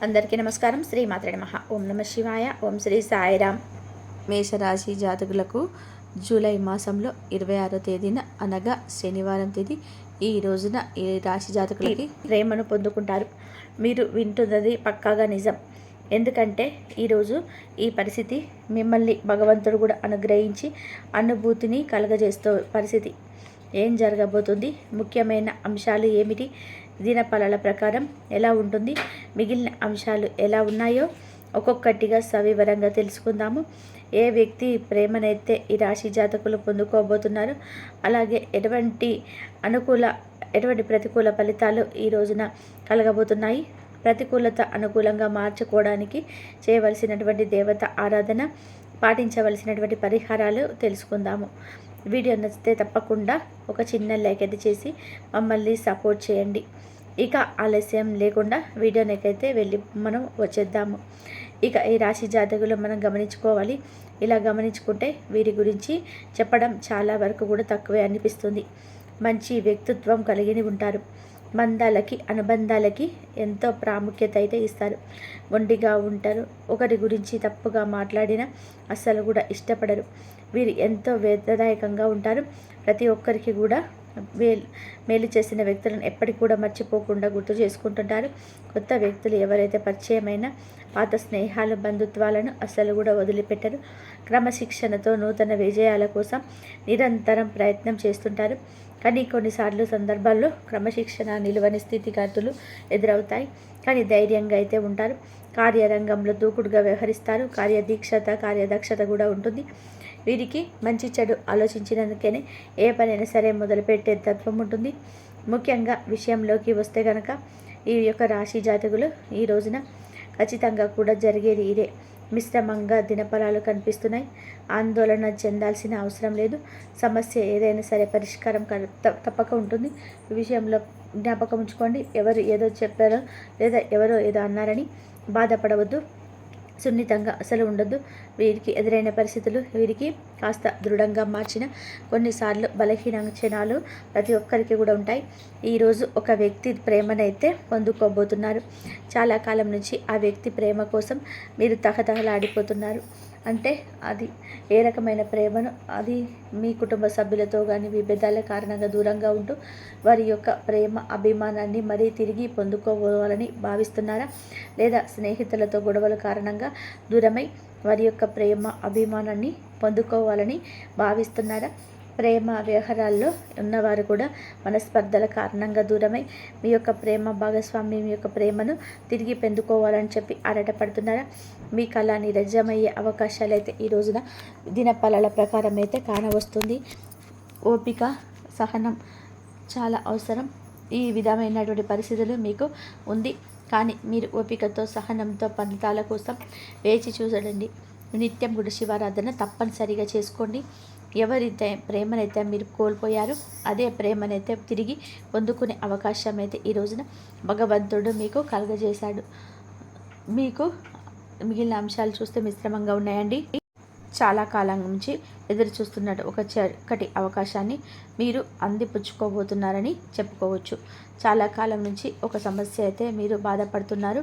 అందరికీ నమస్కారం. శ్రీ మాత్రే నమః. ఓం నమ శివాయ. ఓం శ్రీ సాయిరామ్. మేషరాశి జాతకులకు జూలై మాసంలో 26వ తేదీన అనగా శనివారం తేదీ ఈ రోజున ఈ రాశి జాతకులకి ప్రేమను పొందుకుంటారు. మీరు వింటున్నది పక్కాగా నిజం. ఎందుకంటే ఈరోజు ఈ పరిస్థితి మిమ్మల్ని భగవంతుడు కూడా అనుగ్రహించి అనుభూతిని కలగజేస్తూ పరిస్థితి ఏం జరగబోతుంది, ముఖ్యమైన అంశాలు ఏమిటి, దినఫలాల ప్రకారం ఎలా ఉంటుంది, మిగిలిన అంశాలు ఎలా ఉన్నాయో ఒక్కొక్కటిగా సవివరంగా తెలుసుకుందాము. ఏ వ్యక్తి ప్రేమనైతే ఈ రాశి జాతకులు పొందుకోబోతున్నారు, అలాగే ఎటువంటి ప్రతికూల ఫలితాలు ఈ రోజున కలగబోతున్నాయి, ప్రతికూలత అనుకూలంగా మార్చుకోవడానికి చేయవలసినటువంటి దేవత ఆరాధన, పాటించవలసినటువంటి పరిహారాలు తెలుసుకుందాము. వీడియో నచ్చితే తప్పకుండా ఒక చిన్న లైక్ అయితే చేసి మమ్మల్ని సపోర్ట్ చేయండి. ఇక ఆలస్యం లేకుండా వీడియోనికైతే వెళ్ళి మనం వచ్చేద్దాము. ఇక ఈ రాశి జాతకులు మనం గమనించుకోవాలి. ఇలా గమనించుకుంటే వీరి గురించి చెప్పడం చాలా వరకు కూడా తక్కువే అనిపిస్తుంది. మంచి వ్యక్తిత్వం కలిగి ఉంటారు. బంధాలకి అనుబంధాలకి ఎంతో ప్రాముఖ్యత అయితే ఇస్తారు. మొండిగా ఉంటారు. ఒకరి గురించి తప్పుగా మాట్లాడినా అస్సలు కూడా ఇష్టపడరు. వీరు ఎంతో వేదదాయకంగా ఉంటారు. ప్రతి ఒక్కరికి కూడా మేలు చేసిన వ్యక్తులను ఎప్పటికి కూడా మర్చిపోకుండా గుర్తు చేసుకుంటుంటారు. కొత్త వ్యక్తులు ఎవరైతే పరిచయమైన పాత స్నేహాలు బంధుత్వాలను అస్సలు కూడా వదిలిపెట్టరు. క్రమశిక్షణతో నూతన విజయాల కోసం నిరంతరం ప్రయత్నం చేస్తుంటారు. కానీ కొన్నిసార్లు సందర్భాల్లో క్రమశిక్షణ నిలువని స్థితిగతులు ఎదురవుతాయి. కానీ ధైర్యంగా అయితే ఉంటారు. కార్యరంగంలో దూకుడుగా వ్యవహరిస్తారు. కార్యదక్షత కూడా ఉంటుంది. వీరికి మంచి చెడు ఆలోచించినందుకనే ఏ పనైనా సరే మొదలుపెట్టే తత్వం ఉంటుంది. ముఖ్యంగా విషయంలోకి వస్తే కనుక ఈ యొక్క రాశి జాతకులు ఈ రోజున ఖచ్చితంగా కూడా జరిగేది ఇదే. మిశ్రమంగా దినఫలాలు కనిపిస్తున్నాయి. ఆందోళన చెందాల్సిన అవసరం లేదు. సమస్య ఏదైనా సరే పరిష్కారం తప్పక ఉంటుంది. ఈ విషయంలో జ్ఞాపకం ఉంచుకోండి. ఎవరు ఏదో చెప్పారో లేదా ఎవరో ఏదో అన్నారని బాధపడవద్దు. సున్నితంగా అసలు ఉండొద్దు. వీరికి ఎదురైన పరిస్థితులు వీరికి కాస్త దృఢంగా మార్చిన కొన్నిసార్లు బలహీన క్షణాలు ప్రతి ఒక్కరికి కూడా ఉంటాయి. ఈరోజు ఒక వ్యక్తి ప్రేమనైతే పొందుకోబోతున్నారు. చాలా కాలం నుంచి ఆ వ్యక్తి ప్రేమ కోసం మీరు తహతహలాడిపోతున్నారు. అంటే అది ఏ రకమైన ప్రేమను, అది మీ కుటుంబ సభ్యులతో కానీ విభేదాల కారణంగా దూరంగా ఉంటూ వారి యొక్క ప్రేమ అభిమానాన్ని మరీ తిరిగి పొందుకోవాలని భావిస్తున్నారా, లేదా స్నేహితులతో గొడవల కారణంగా దూరమై వారి యొక్క ప్రేమ అభిమానాన్ని పొందుకోవాలని భావిస్తున్నారా? ప్రేమ వ్యవహారాల్లో ఉన్నవారు కూడా మనస్పర్ధల కారణంగా దూరమై మీ యొక్క ప్రేమ భాగస్వామి మీ యొక్క ప్రేమను తిరిగి పొందుకోవాలని చెప్పి ఆరాటపడుతున్నారా? మీ కళ నిజమయ్యే అవకాశాలు అయితే ఈ రోజున దినఫలాల ప్రకారం అయితే కానవస్తుంది. ఓపిక, సహనం చాలా అవసరం. ఈ విధమైనటువంటి పరిస్థితులు మీకు ఉంది. కానీ మీరు ఓపికతో సహనంతో ఫలితాల కోసం వేచి చూడండి. నిత్యం కూడా శివారాధన తప్పనిసరిగా చేసుకోండి. ఎవరైతే ప్రేమనైతే మీరు కోల్పోయారో అదే ప్రేమనైతే తిరిగి పొందుకునే అవకాశం అయితే ఈ రోజున భగవంతుడు మీకు కలుగజేశాడు. మీకు మిగిలిన అంశాలు చూస్తే మిశ్రమంగా ఉన్నాయండి. చాలా కాలం నుంచి ఎదురు చూస్తున్నట్టు ఒక చక్కటి అవకాశాన్ని మీరు అందిపుచ్చుకోబోతున్నారని చెప్పుకోవచ్చు. చాలా కాలం నుంచి ఒక సమస్య అయితే మీరు బాధపడుతున్నారు.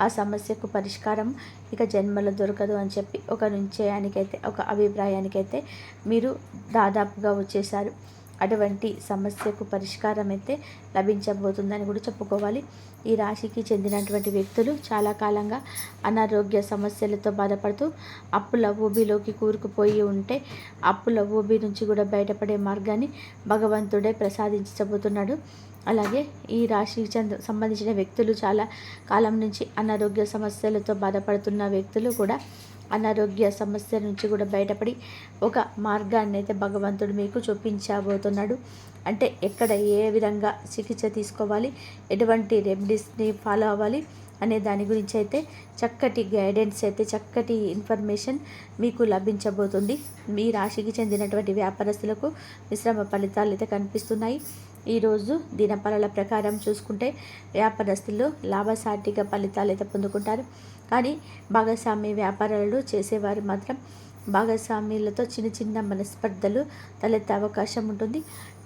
ఆ సమస్యకు పరిష్కారం ఇక జన్మలో దొరకదు అని చెప్పి ఒక నిశ్చయానికైతే ఒక అభిప్రాయానికైతే మీరు దాదాపుగా వచ్చేశారు. అటువంటి సమస్యకు పరిష్కారం అయితే లభించబోతుందని కూడా చెప్పుకోవాలి. ఈ రాశికి చెందినటువంటి వ్యక్తులు చాలా కాలంగా అనారోగ్య సమస్యలతో బాధపడుతూ అప్పుల ఊబిలోకి కూరుకుపోయి ఉంటే అప్పుల ఊబి నుంచి కూడా బయటపడే మార్గాన్ని భగవంతుడే ప్రసాదించబోతున్నాడు. అలాగే ఈ రాశికి సంబంధించిన వ్యక్తులు చాలా కాలం నుంచి అనారోగ్య సమస్యలతో బాధపడుతున్న వ్యక్తులు కూడా అనారోగ్య సమస్య నుంచి కూడా బయటపడి ఒక మార్గాన్ని అయితే భగవంతుడు మీకు చూపించబోతున్నాడు. అంటే ఎక్కడ ఏ విధంగా చికిత్స తీసుకోవాలి, ఎటువంటి రెమెడీస్ని ఫాలో అవ్వాలి అనే దాని గురించి అయితే చక్కటి గైడెన్స్ అయితే చక్కటి ఇన్ఫర్మేషన్ మీకు లభించబోతుంది. మీ రాశికి చెందినటువంటి వ్యాపారస్తులకు మిశ్రమ ఫలితాలు అయితే కనిపిస్తున్నాయి. ఈరోజు దినఫలాల ప్రకారం చూసుకుంటే వ్యాపారస్తులు లాభసాటిగా ఫలితాలు అయితే పొందుకుంటారు. కానీ భాగస్వామి వ్యాపారాలు చేసేవారు మాత్రం భాగస్వామ్యులతో చిన్న చిన్న మనస్పర్ధలు తలెత్తే అవకాశం ఉంటుంది.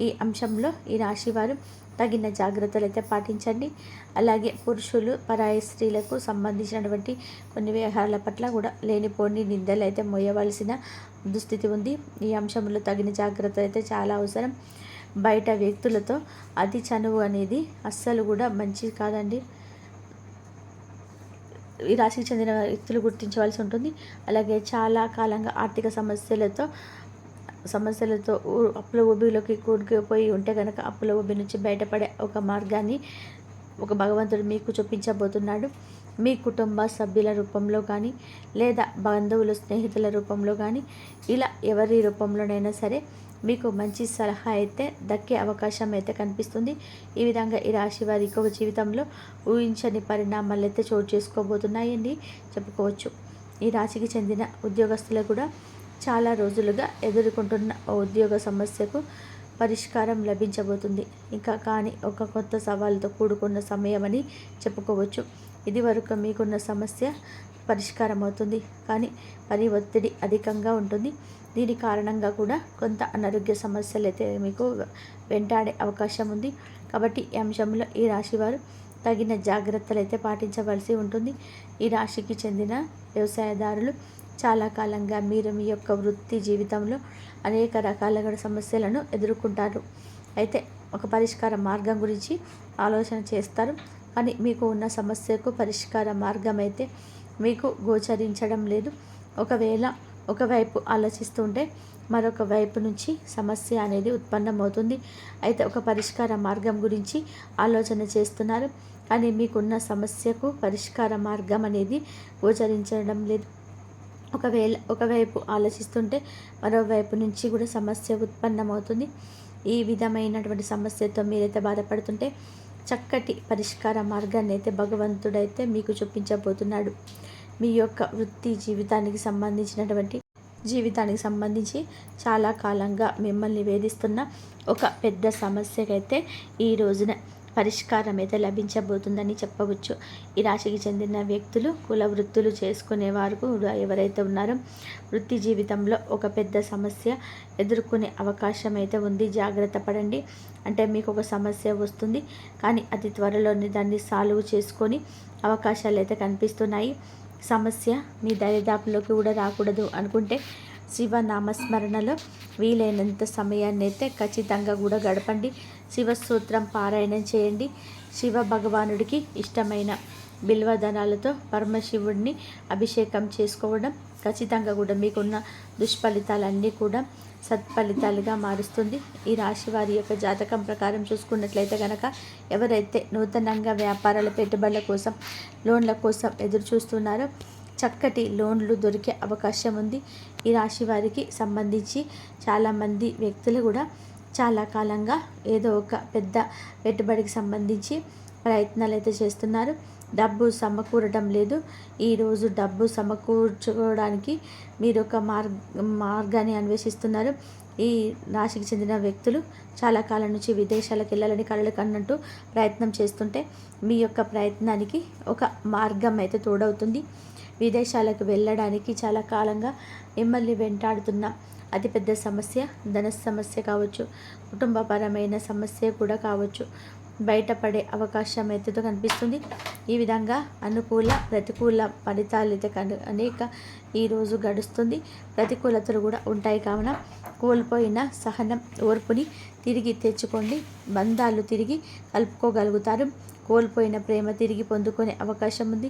ఈ అంశంలో ఈ రాశి వారు తగిన జాగ్రత్తలు అయితే పాటించండి. అలాగే పురుషులు పరాయి స్త్రీలకు సంబంధించినటువంటి కొన్ని వ్యవహారాల పట్ల కూడా లేనిపోని నిందలు అయితే మోయవలసిన దుస్థితి ఉంది. ఈ అంశంలో తగిన జాగ్రత్త అయితే చాలా అవసరం. బయట వ్యక్తులతో అతి చనువు అనేది అస్సలు కూడా మంచిది కాదండి. ఈ రాశికి చెందిన వ్యక్తులు గుర్తించవలసి ఉంటుంది. అలాగే చాలా కాలంగా ఆర్థిక సమస్యలతో అప్పుల ఊబిలోకి కూరుకుపోయి ఉంటే కనుక అప్పుల ఊబి నుంచి బయటపడే ఒక మార్గాన్ని ఒక భగవంతుడు మీకు చూపించబోతున్నాడు. మీ కుటుంబ సభ్యుల రూపంలో కానీ లేదా బంధువులు స్నేహితుల రూపంలో కానీ ఇలా ఎవరి రూపంలోనైనా సరే మీకు మంచి సలహా అయితే దక్కే అవకాశం అయితే కనిపిస్తుంది. ఈ విధంగా ఈ రాశి వారి జీవితంలో ఊహించని పరిణామాలు అయితే చోటు చేసుకోబోతున్నాయండి చెప్పుకోవచ్చు. ఈ రాశికి చెందిన ఉద్యోగస్తులు కూడా చాలా రోజులుగా ఎదుర్కొంటున్న ఉద్యోగ సమస్యకు పరిష్కారం లభించబోతుంది. ఇంకా కానీ ఒక కొత్త సవాలుతో కూడుకున్న సమయం అని చెప్పుకోవచ్చు. ఇది వరకు మీకున్న సమస్య పరిష్కారం అవుతుంది, కానీ పని ఒత్తిడి అధికంగా ఉంటుంది. దీని కారణంగా కూడా కొంత అనారోగ్య సమస్యలు అయితే మీకు వెంటాడే అవకాశం ఉంది. కాబట్టి ఈ అంశంలో ఈ రాశి వారు తగిన జాగ్రత్తలు అయితే పాటించవలసి ఉంటుంది. ఈ రాశికి చెందిన వ్యవసాయదారులు చాలా కాలంగా మీరు మీ యొక్క వృత్తి జీవితంలో అనేక రకాల సమస్యలను ఎదుర్కొంటారు. అయితే ఒక పరిష్కార మార్గం గురించి ఆలోచన చేస్తారు, కానీ మీకు ఉన్న సమస్యకు పరిష్కార మార్గం అయితే మీకు గోచరించడం లేదు. ఒకవైపు ఆలోచిస్తుంటే మరొక వైపు నుంచి సమస్య అనేది ఉత్పన్నమవుతుంది. అయితే ఒక పరిష్కార మార్గం గురించి ఆలోచన చేస్తున్నారు, కానీ మీకున్న సమస్యకు పరిష్కార మార్గం అనేది గోచరించడం లేదు. ఒకవైపు ఆలోచిస్తుంటే మరోవైపు నుంచి కూడా సమస్య ఉత్పన్నమవుతుంది. ఈ విధమైనటువంటి సమస్యతో మీరైతే బాధపడుతుంటే చక్కటి పరిష్కార మార్గాన్ని అయితే భగవంతుడైతే మీకు చూపించబోతున్నాడు. మీ యొక్క వృత్తి జీవితానికి సంబంధించి చాలా కాలంగా మిమ్మల్ని వేధిస్తున్న ఒక పెద్ద సమస్యకైతే ఈ రోజున పరిష్కారం అయితే లభించబోతుందని చెప్పవచ్చు. ఈ రాశికి చెందిన వ్యక్తులు కుల వృత్తులు చేసుకునేవారు కూడా ఎవరైతే ఉన్నారో వృత్తి జీవితంలో ఒక పెద్ద సమస్య ఎదుర్కొనే అవకాశం అయితే ఉంది. జాగ్రత్త పడండి. అంటే మీకు ఒక సమస్య వస్తుంది, కానీ అతి త్వరలోనే దాన్ని సాల్వ్ చేసుకొని అవకాశాలు అయితే కనిపిస్తున్నాయి. సమస్య మీ దరిదాపులోకి కూడా రాకూడదు అనుకుంటే శివనామస్మరణలో వీలైనంత సమయాన్ని అయితే ఖచ్చితంగా కూడా గడపండి. శివస్తోత్రం పారాయణం చేయండి. శివ భగవానుడికి ఇష్టమైన బిల్వదనాలతో పరమశివుడిని అభిషేకం చేసుకోవడం ఖచ్చితంగా కూడా మీకున్న దుష్ఫలితాలన్నీ కూడా సత్ఫలితాలుగా మారుస్తుంది. ఈ రాశి వారి యొక్క జాతకం ప్రకారం చూసుకున్నట్లయితే కనుక ఎవరైతే నూతనంగా వ్యాపారాల పెట్టుబడుల కోసం లోన్ల కోసం ఎదురు చూస్తున్నారో చక్కటి లోన్లు దొరికే అవకాశం ఉంది. ఈ రాశి వారికి సంబంధించి చాలామంది వ్యక్తులు కూడా చాలా కాలంగా ఏదో ఒక పెద్ద పెట్టుబడికి సంబంధించి ప్రయత్నాలు అయితే చేస్తున్నారు. డబ్బు సమకూరడం లేదు. ఈరోజు డబ్బు సమకూర్చుకోవడానికి మీరు ఒక మార్గాన్ని అన్వేషిస్తున్నారు. ఈ రాశికి చెందిన వ్యక్తులు చాలా కాలం నుంచి విదేశాలకు వెళ్ళాలని కలలు కన్నట్టు ప్రయత్నం చేస్తుంటే మీ యొక్క ప్రయత్నానికి ఒక మార్గం అయితే తోడవుతుంది. విదేశాలకు వెళ్ళడానికి చాలా కాలంగా మిమ్మల్ని వెంటాడుతున్న అతిపెద్ద సమస్య ధన సమస్య కావచ్చు, కుటుంబపరమైన సమస్య కూడా కావచ్చు, బయటపడే అవకాశం అయితే కనిపిస్తుంది. ఈ విధంగా అనుకూల ప్రతికూల ఫలితాలు అయితే అనేక ఈరోజు గడుస్తుంది. ప్రతికూలతలు కూడా ఉంటాయి కావున కోల్పోయిన సహనం ఓర్పుని తిరిగి తెచ్చుకోండి. బంధాలు తిరిగి కలుపుకోగలుగుతారు. కోల్పోయిన ప్రేమ తిరిగి పొందుకునే అవకాశం ఉంది.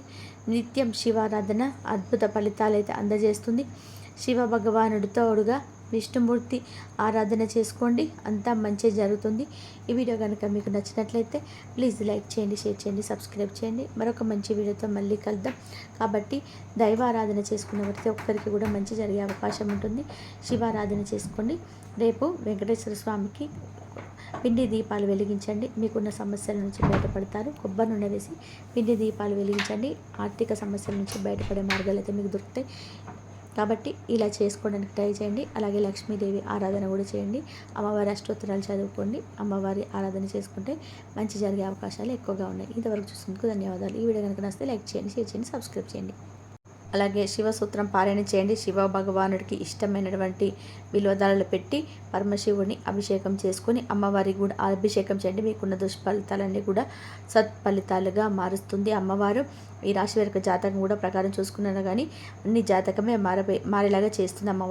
నిత్యం శివారాధన అద్భుత ఫలితాలు అయితే అందజేస్తుంది. శివ భగవానుడి తోడుగా విష్ణుమూర్తి ఆరాధన చేసుకోండి, అంతా మంచి జరుగుతుంది. ఈ వీడియో కనుక మీకు నచ్చినట్లయితే ప్లీజ్ లైక్ చేయండి, షేర్ చేయండి, సబ్స్క్రైబ్ చేయండి. మరొక మంచి వీడియోతో మళ్ళీ కలుద్దాం. కాబట్టి దైవారాధన చేసుకున్న ప్రతి ఒక్కరికి కూడా మంచి జరిగే అవకాశం ఉంటుంది. శివారాధన చేసుకోండి. రేపు వెంకటేశ్వర స్వామికి పిండి దీపాలు వెలిగించండి. మీకున్న సమస్యల నుంచి బయటపడతారు. కొబ్బరి నూనె వేసి పిండి దీపాలు వెలిగించండి. ఆర్థిక సమస్యల నుంచి బయటపడే మార్గాలు అయితే మీకు దొరుకుతాయి. కాబట్టి ఇలా చేసుకోవడానికి ట్రై చేయండి. అలాగే లక్ష్మీదేవి ఆరాధన కూడా చేయండి. అమ్మవారి అష్టోత్తరాలు చదువుకోండి. అమ్మవారి ఆరాధన చేసుకుంటే మంచి జరిగే అవకాశాలు ఎక్కువగా ఉన్నాయి. ఇంతవరకు చూసినందుకు ధన్యవాదాలు. ఈ వీడియో కనుక నచ్చితే లైక్ చేయండి, షేర్ చేయండి, సబ్స్క్రైబ్ చేయండి. అలాగే శివసూత్రం పారాయణ చేయండి. శివ భగవానుడికి ఇష్టమైనటువంటి విలువదాలు పెట్టి పరమశివుని అభిషేకం చేసుకొని అమ్మవారికి కూడా అభిషేకం చేయండి. మీకున్న దుష్ఫలితాలన్నీ కూడా సత్ఫలితాలుగా మారుస్తుంది అమ్మవారు. ఈ రాశి వారి జాతకం కూడా ప్రకారం చూసుకున్నాను కానీ అన్ని జాతకమే మారేలాగా చేస్తుంది అమ్మవారు.